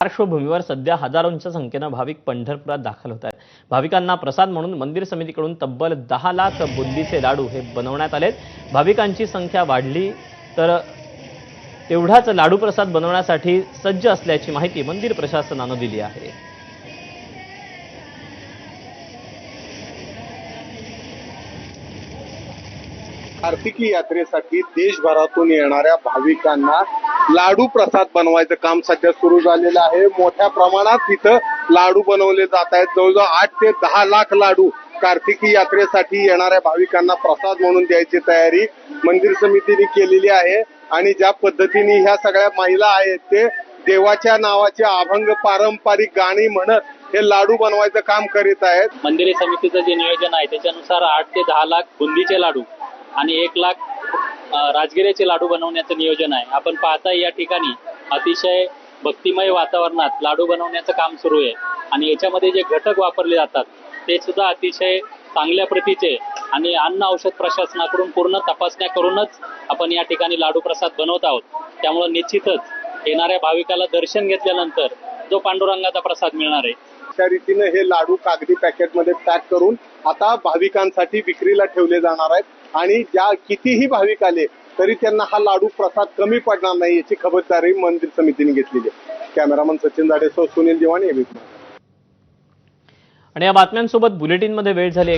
पार्श्वभूमीवर सध्या हजारोंच्या संख्येनं भाविक पंढरपुरात दाखल होत आहेत। भाविकांना प्रसाद म्हणून मंदिर समितीकडून तब्बल 10 लाख बुंदीचे लाडू हे बनवण्यात आलेत। भाविकांची संख्या वाढली तर तेवढाच लाडू प्रसाद बनवण्यासाठी सज्ज असल्याची माहिती मंदिर प्रशासनानं दिली आहे। कार्तिकी यात्रेसाठी देशभरातून येणाऱ्या भाविकांना लाडू प्रसाद बनवायचं काम सध्या सुरू झालेलं आहे। मोठ्या प्रमाणात इथं लाडू बनवले जात आहेत। जवळजवळ 8 ते 10 लाख लाडू कार्तिकी यात्रेसाठी येणाऱ्या भाविकांना प्रसाद म्हणून द्यायची तयारी मंदिर समितीने केलेली आहे। आणि ज्या पद्धतीने ह्या सगळ्या महिला आहेत ते देवाच्या नावाचे अभंग पारंपरिक गाणी म्हणत हे लाडू बनवायचं काम करीत आहेत। मंदिर समितीचं जे नियोजन आहे त्याच्यानुसार 8 ते 10 लाख बुंदीचे लाडू आणि 1 लाख राजगिऱ्याचे लाडू बनवण्याचं नियोजन आहे। आपण पाहता या ठिकाणी अतिशय भक्तिमय वातावरणात लाडू बनवण्याचं काम सुरू आहे आणि याच्यामध्ये जे घटक वापरले जातात ते सुद्धा अतिशय चांगल्या प्रतीचे आणि अन्न औषध प्रशासनाकडून पूर्ण तपासण्या करूनच आपण या ठिकाणी लाडू प्रसाद बनवत आहोत। त्यामुळे निश्चितच येणाऱ्या भाविकाला दर्शन घेतल्यानंतर जो पांडुरंगाचा प्रसाद मिळणार आहे त्या रीतीने हे लाडू कागदी पॅकेटमध्ये पॅक करून आता भाविकांसाठी विक्रीला ठेवले जाणार आहेत। आणि ज्या कितीही भाविक आले तरी त्यांना हा लाडू प्रसाद कमी पडणार नाही याची खबरदारी मंदिर समितीने घेतलेली आहे। कॅमेरामन सचिन जाडेसह सुनील दिवाणी एबीपी। आणि या बातम्यांसोबत बुलेटिनमध्ये वेळ झाली।